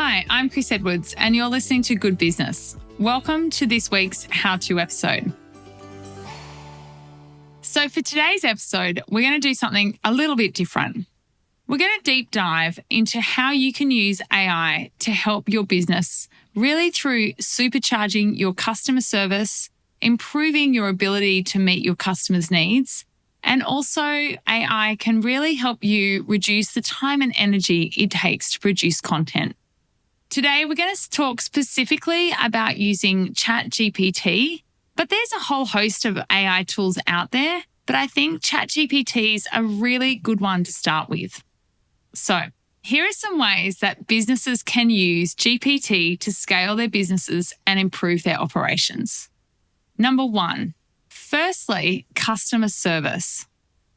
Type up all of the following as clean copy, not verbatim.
Hi, I'm Chris Edwards, and you're listening to Good Business. Welcome to this week's How-To episode. So for today's episode, we're going to do something a little bit different. We're going to deep dive into how you can use AI to help your business, really through supercharging your customer service, improving your ability to meet your customers' needs, and also AI can really help you reduce the time and energy it takes to produce content. Today, we're going to talk specifically about using ChatGPT, but there's a whole host of AI tools out there, but I think ChatGPT is a really good one to start with. So, here are some ways that businesses can use GPT to scale their businesses and improve their operations. Number one, firstly, customer service.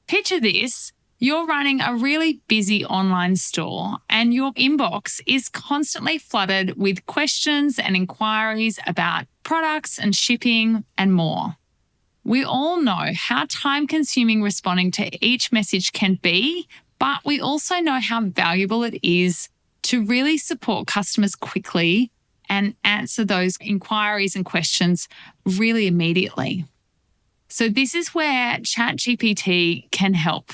Picture this. You're running a really busy online store and your inbox is constantly flooded with questions and inquiries about products and shipping and more. We all know how time-consuming responding to each message can be, but we also know how valuable it is to really support customers quickly and answer those inquiries and questions really immediately. So this is where ChatGPT can help.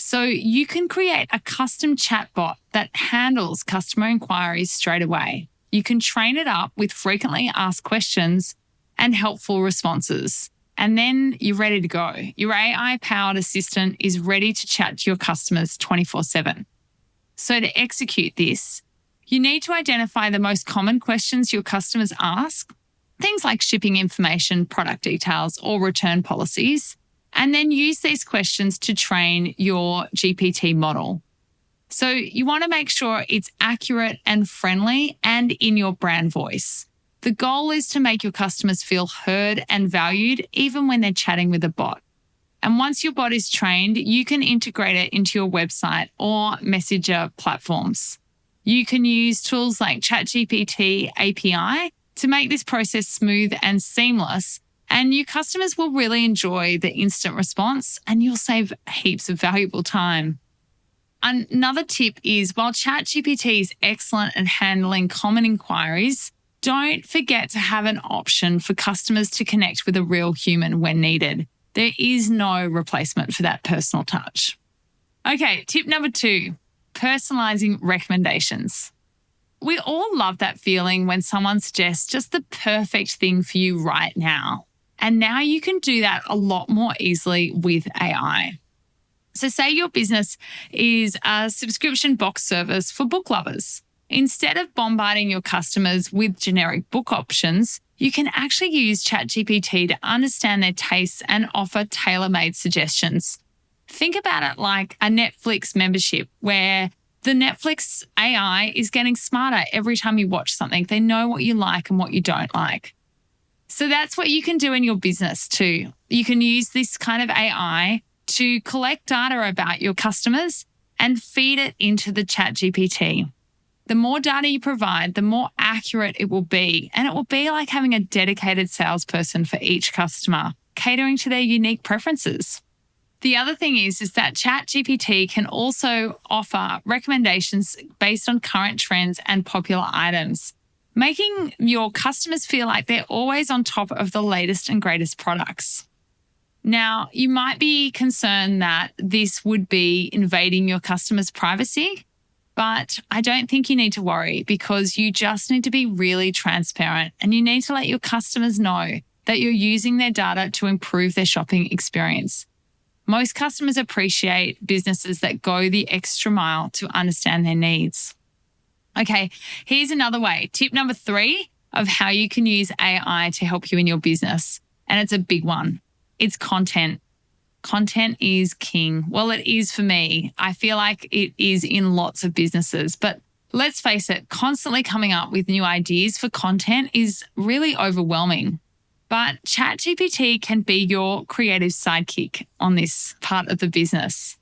So you can create a custom chatbot that handles customer inquiries straight away. You can train it up with frequently asked questions and helpful responses. And then you're ready to go. Your AI-powered assistant is ready to chat to your customers 24/7. So to execute this, you need to identify the most common questions your customers ask, things like shipping information, product details, or return policies, and then use these questions to train your GPT model. So you want to make sure it's accurate and friendly and in your brand voice. The goal is to make your customers feel heard and valued even when they're chatting with a bot. And once your bot is trained, you can integrate it into your website or messenger platforms. You can use tools like ChatGPT API to make this process smooth and seamless, and your customers will really enjoy the instant response and you'll save heaps of valuable time. Another tip is while ChatGPT is excellent at handling common inquiries, don't forget to have an option for customers to connect with a real human when needed. There is no replacement for that personal touch. Okay, tip number 2, personalising recommendations. We all love that feeling when someone suggests just the perfect thing for you right now. And now you can do that a lot more easily with AI. So say your business is a subscription box service for book lovers. Instead of bombarding your customers with generic book options, you can actually use ChatGPT to understand their tastes and offer tailor-made suggestions. Think about it like a Netflix membership where the Netflix AI is getting smarter every time you watch something. They know what you like and what you don't like. So that's what you can do in your business too. You can use this kind of AI to collect data about your customers and feed it into the ChatGPT. The more data you provide, the more accurate it will be. And it will be like having a dedicated salesperson for each customer, catering to their unique preferences. The other thing is that ChatGPT can also offer recommendations based on current trends and popular items, making your customers feel like they're always on top of the latest and greatest products. Now, you might be concerned that this would be invading your customers' privacy, but I don't think you need to worry because you just need to be really transparent and you need to let your customers know that you're using their data to improve their shopping experience. Most customers appreciate businesses that go the extra mile to understand their needs. Okay, here's another way. Tip number 3 of how you can use AI to help you in your business. And it's a big one. It's content. Content is king. Well, it is for me. I feel like it is in lots of businesses. But let's face it, constantly coming up with new ideas for content is really overwhelming. But ChatGPT can be your creative sidekick on this part of the business.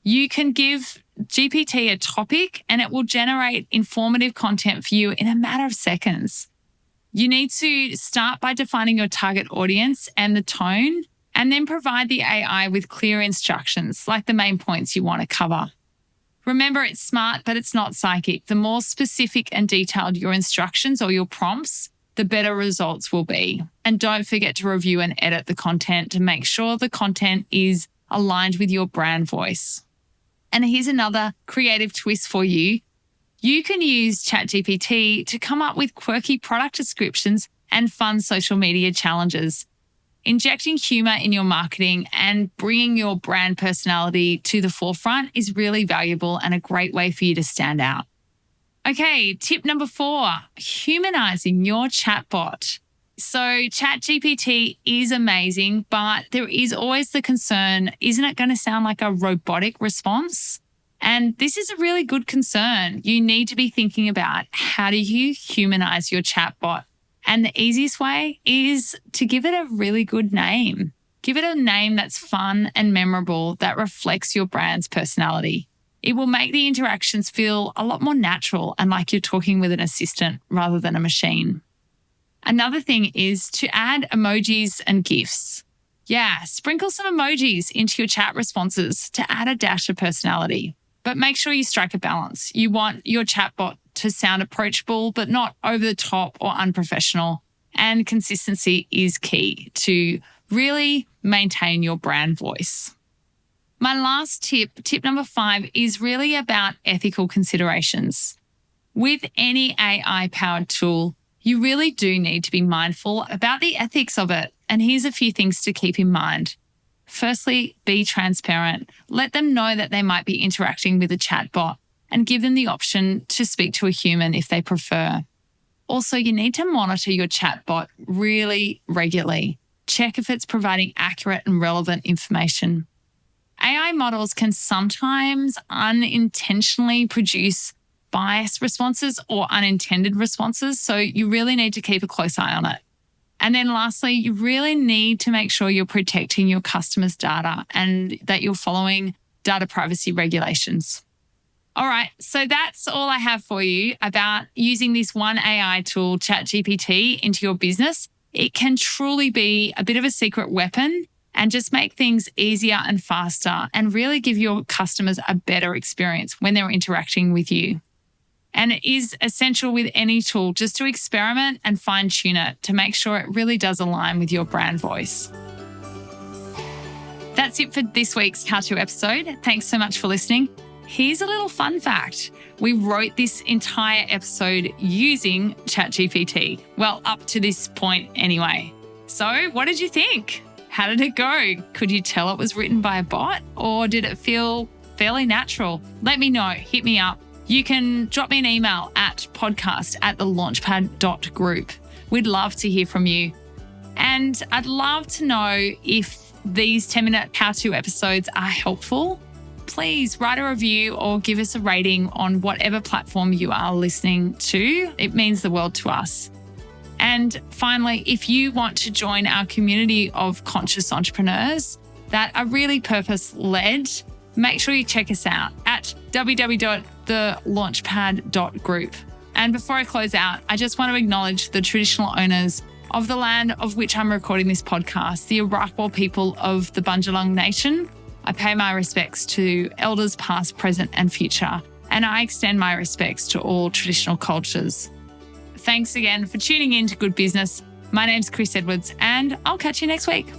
You can give GPT a topic and it will generate informative content for you in a matter of seconds. You need to start by defining your target audience and the tone, and then provide the AI with clear instructions like the main points you want to cover. Remember, it's smart, but it's not psychic. The more specific and detailed your instructions or your prompts, the better results will be. And don't forget to review and edit the content to make sure the content is aligned with your brand voice. And here's another creative twist for you. You can use ChatGPT to come up with quirky product descriptions and fun social media challenges. Injecting humor in your marketing and bringing your brand personality to the forefront is really valuable and a great way for you to stand out. Okay, tip number 4, humanizing your chatbot. So ChatGPT is amazing, but there is always the concern, isn't it going to sound like a robotic response? And this is a really good concern. You need to be thinking about, how do you humanize your chatbot? And the easiest way is to give it a really good name. Give it a name that's fun and memorable, that reflects your brand's personality. It will make the interactions feel a lot more natural and like you're talking with an assistant rather than a machine. Another thing is to add emojis and GIFs. Yeah, sprinkle some emojis into your chat responses to add a dash of personality. But make sure you strike a balance. You want your chatbot to sound approachable, but not over the top or unprofessional. And consistency is key to really maintain your brand voice. My last tip number 5, is really about ethical considerations. With any AI-powered tool, you really do need to be mindful about the ethics of it. And here's a few things to keep in mind. Firstly, be transparent. Let them know that they might be interacting with a chatbot and give them the option to speak to a human if they prefer. Also, you need to monitor your chatbot really regularly. Check if it's providing accurate and relevant information. AI models can sometimes unintentionally produce biased responses or unintended responses, so you really need to keep a close eye on it. And then lastly, you really need to make sure you're protecting your customers' data and that you're following data privacy regulations. All right, so that's all I have for you about using this one AI tool, ChatGPT, into your business. It can truly be a bit of a secret weapon and just make things easier and faster and really give your customers a better experience when they're interacting with you. And it is essential with any tool just to experiment and fine-tune it to make sure it really does align with your brand voice. That's it for this week's how-to episode. Thanks so much for listening. Here's a little fun fact. We wrote this entire episode using ChatGPT. Well, up to this point anyway. So what did you think? How did it go? Could you tell it was written by a bot, or did it feel fairly natural? Let me know. Hit me up. You can drop me an email at podcast@thelaunchpad.group. We'd love to hear from you. And I'd love to know if these 10-minute how-to episodes are helpful. Please write a review or give us a rating on whatever platform you are listening to. It means the world to us. And finally, if you want to join our community of conscious entrepreneurs that are really purpose-led, make sure you check us out at www.thelaunchpad.group. And before I close out, I just want to acknowledge the traditional owners of the land of which I'm recording this podcast, the Arakwal people of the Bundjalung Nation. I pay my respects to elders past, present and future, and I extend my respects to all traditional cultures. Thanks again for tuning in to Good Business. My name's Chris Edwards, and I'll catch you next week.